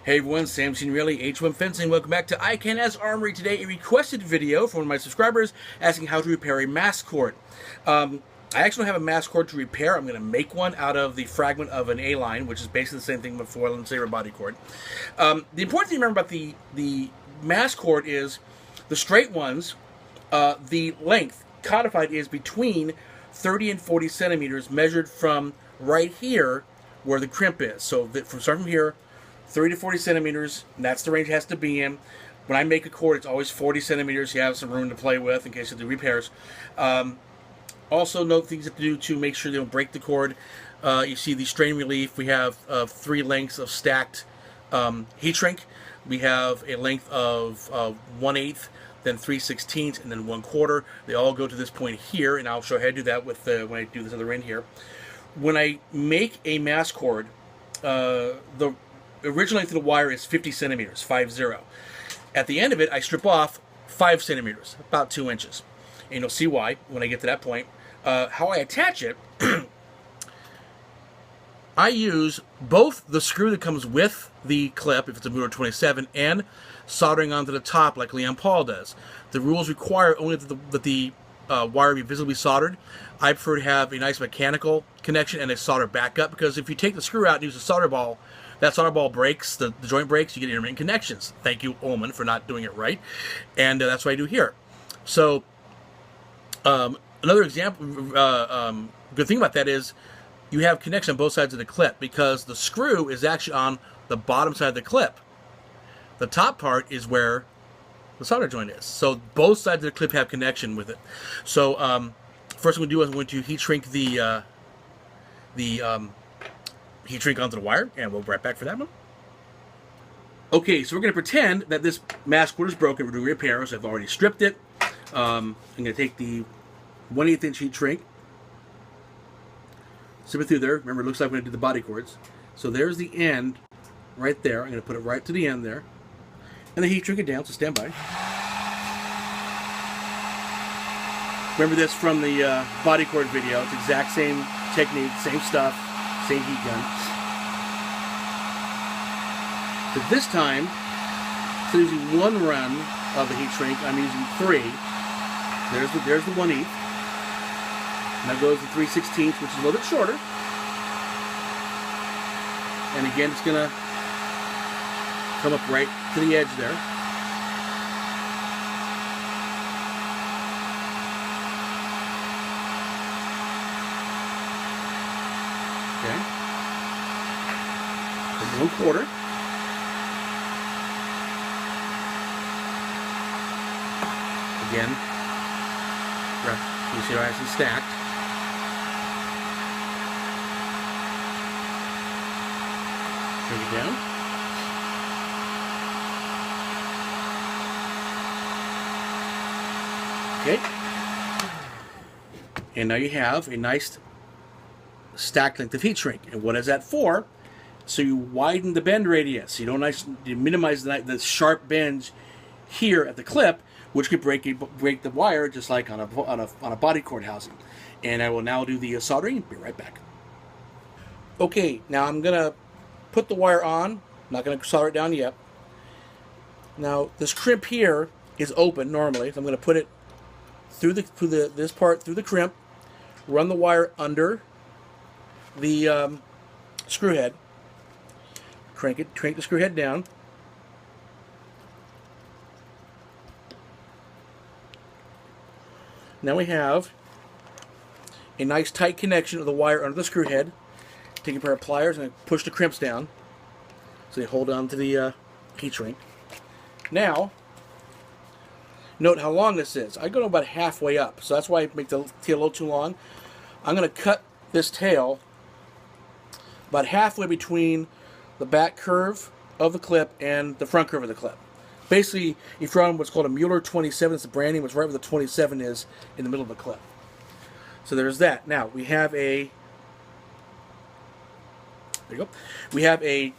Hey everyone, Sam Signorelli, H1 Fencing. Welcome back to Can Haz Armory. Today, a requested video from one of my subscribers asking how to repair a mast cord. I actually don't have a mast cord to repair. I'm going to make one out of the fragment of an A-line, which is basically the same thing but foil and saber body cord. The important thing to remember about the mast cord is the straight ones, the length codified is between 30 and 40 centimeters measured from right here where the crimp is. So starting from here, 30 to 40 centimeters, and that's the range it has to be in. When I make a cord, it's always 40 centimeters. You have some room to play with in case you do repairs. Also, note things you have to do to make sure they don't break the cord. You see the strain relief. We have 3 lengths of stacked heat shrink. We have a length of 1/8, then 3/16, and then 1/4. They all go to this point here, and I'll show you how to do that with when I do this other end here. When I make a mast cord, the original length of the wire is 50 centimeters, 50. At the end of it, I strip off 5 centimeters, about 2 inches. And you'll see why when I get to that point. How I attach it, I use both the screw that comes with the clip, if it's a Mueller 27, and soldering onto the top like Leon Paul does. The rules require only that the wire be visibly soldered. I prefer to have a nice mechanical connection and a solder backup, because if you take the screw out and use a solder ball, that solder ball breaks, the joint breaks, you get intermittent connections. Thank you, Ullman, for not doing it right. And that's what I do here. So, another example, good thing about that is you have connection on both sides of the clip, because the screw is actually on the bottom side of the clip. The top part is where the solder joint is. So both sides of the clip have connection with it. So first I'm going to do is I'm going to heat shrink the heat shrink onto the wire, and we'll be right back for that one. Okay, so we're going to pretend that this mast cord is broken. We're doing repairs. I've already stripped it. I'm going to take the 1/8 inch heat shrink, slip it through there. Remember, it looks like when I did the body cords. So there's the end right there. I'm going to put it right to the end there. And the heat shrink it down, so stand by. Remember this from the body cord video. It's the exact same technique, same stuff, same heat gun. But this time, instead of using 1 run of the heat shrink, I'm using 3. There's the 1/8. Now goes the 3/16, which is a little bit shorter. And again, it's going to come up right to the edge there. Okay. So 1/4. Again, you see how I have them stacked. Bring it down. Okay. And now you have a nice stacked length of heat shrink. And what is that for? So you widen the bend radius. You minimize the sharp bends here at the clip, which could break the wire just like on a body cord housing. And I will now do the soldering. Be right back. Okay, now I'm gonna put the wire on. I'm not gonna solder it down yet. Now this crimp here is open normally, so I'm gonna put it through this part through the crimp, run the wire under the screw head, crank the screw head down. Now we have a nice tight connection of the wire under the screw head. Take a pair of pliers and push the crimps down so they hold on to the heat shrink. Now, note how long this is. I go about halfway up, so that's why I make the tail a little too long. I'm going to cut this tail about halfway between the back curve of the clip and the front curve of the clip. Basically, if you're on what's called a Mueller 27, it's the branding, which right where the 27 is in the middle of the clip. So there's that. Now, we have a, there you go. We have a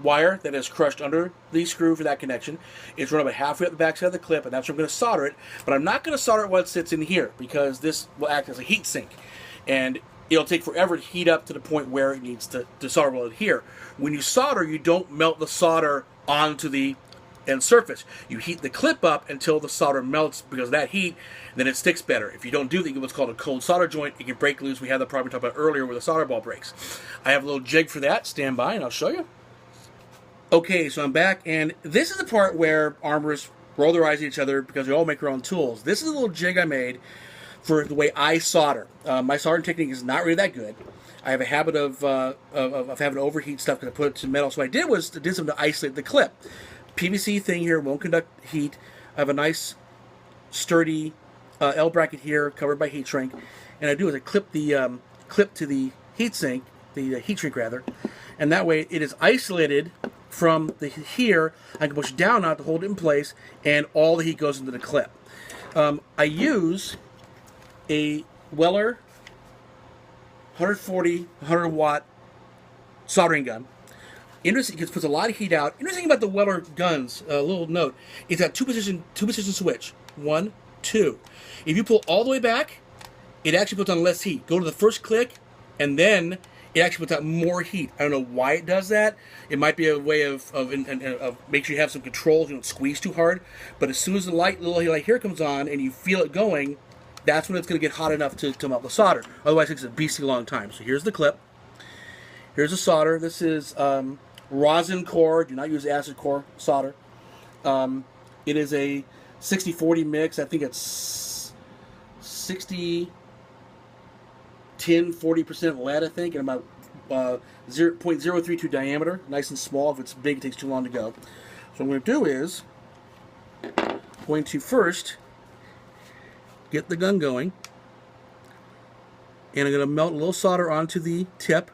wire that is crushed under the screw for that connection. It's run about halfway up the back side of the clip, and that's where I'm going to solder it. But I'm not going to solder it while it sits in here, because this will act as a heat sink. And it'll take forever to heat up to the point where it needs to solder will adhere. When you solder, you don't melt the solder onto the end surface. You heat the clip up until the solder melts because of that heat, then it sticks better. If you don't do that, you get what's called a cold solder joint. It can break loose. We had the problem we talked about earlier where the solder ball breaks. I have a little jig for that. Stand by and I'll show you. Okay, so I'm back, and this is the part where armorists roll their eyes at each other because we all make our own tools. This is a little jig I made for the way I solder. My soldering technique is not really that good. I have a habit of having to overheat stuff because I put it to metal. So what I did was did something to isolate the clip. PVC thing here won't conduct heat. I have a nice sturdy L bracket here covered by heat shrink, and I do is I clip the clip to the heat sink, the heat shrink rather, and that way it is isolated from the here. I can push down on it to hold it in place, and all the heat goes into the clip. I use a Weller 140, 100 watt soldering gun. Interesting, it puts a lot of heat out. Interesting about the Weller guns, a little note, it's got two position switch. 1, 2. If you pull all the way back, it actually puts on less heat. Go to the first click, and then it actually puts out more heat. I don't know why it does that. It might be a way of make sure you have some controls, you don't squeeze too hard. But as soon as the little light here comes on and you feel it going, that's when it's going to get hot enough to melt the solder. Otherwise, it takes a beastly long time. So here's the clip. Here's the solder. This is rosin core. Do not use acid core solder. It is a 60-40 mix. I think it's 60, 10, 40% lead, I think, and about 0.032 diameter. Nice and small. If it's big, it takes too long to go. So what I'm going to do is I'm going to first get the gun going, and I'm going to melt a little solder onto the tip.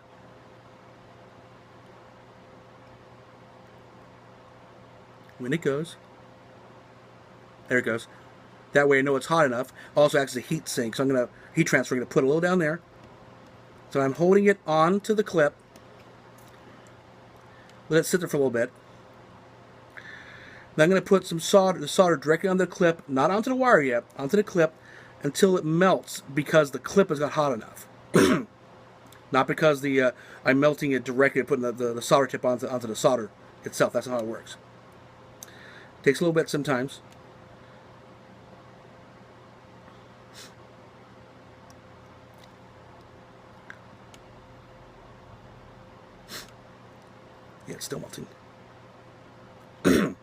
When it goes, there it goes. That way I know it's hot enough. Also acts as a heat sink, so I'm going to heat transfer. I'm going to put a little down there. So I'm holding it onto the clip. Let it sit there for a little bit. Then I'm going to put some solder directly on the clip, not onto the wire yet, onto the clip, until it melts because the clip has got hot enough. Not because I'm melting it directly, putting the solder tip onto the solder itself. That's not how it works. Takes a little bit sometimes. Yeah, it's still melting. And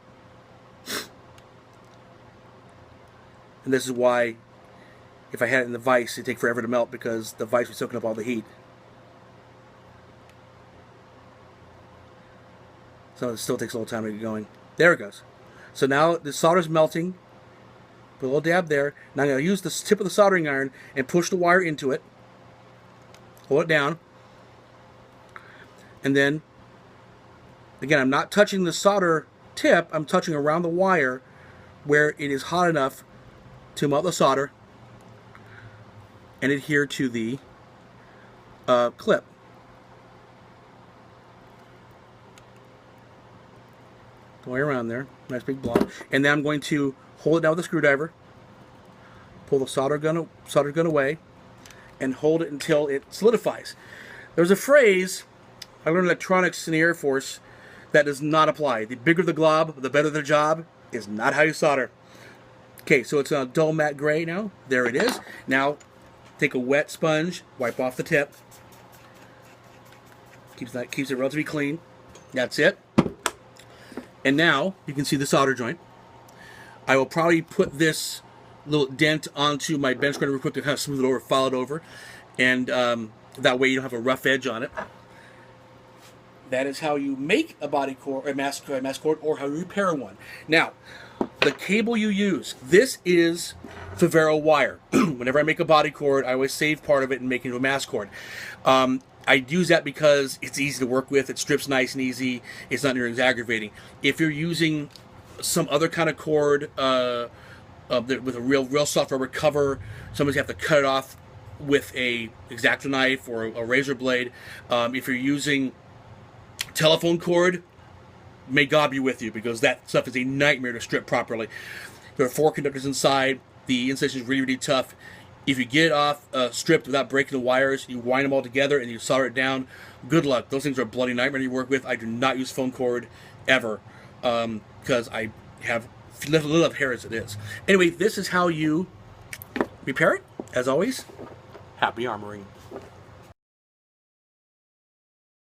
this is why, if I had it in the vise, it'd take forever to melt because the vise was soaking up all the heat. So it still takes a little time to get going. There it goes. So now the solder's melting. Put a little dab there. Now I'm going to use the tip of the soldering iron and push the wire into it. Hold it down. And then, again, I'm not touching the solder tip. I'm touching around the wire where it is hot enough to melt the solder and adhere to the clip. Go way around there. Nice big blob. And then I'm going to hold it down with a screwdriver, pull the solder gun away, and hold it until it solidifies. There's a phrase I learned in electronics in the Air Force that does not apply. The bigger the glob, the better the job, is not how you solder. Okay, so it's a dull matte gray now. There it is. Now, take a wet sponge, wipe off the tip. Keeps it relatively clean. That's it. And now, you can see the solder joint. I will probably put this little dent onto my bench grinder real quick to kind of smooth it over, file it over. And that way you don't have a rough edge on it. That is how you make a body cord, a mask cord, or how you repair one. Now, the cable you use, this is Favero wire. Whenever I make a body cord, I always save part of it and make it into a mask cord. I use that because it's easy to work with. It strips nice and easy. It's not near as aggravating. If you're using some other kind of cord with a real soft rubber cover, sometimes you have to cut it off with a X-Acto knife or a razor blade. If you're using telephone cord, may God be with you, because that stuff is a nightmare to strip properly. There are 4 conductors inside. The insulation is really, really tough. If you get it off stripped without breaking the wires, you wind them all together and you solder it down. Good luck. Those things are a bloody nightmare to work with. I do not use foam cord ever because I have little hair as it is. Anyway, this is how you repair it. As always, happy armoring.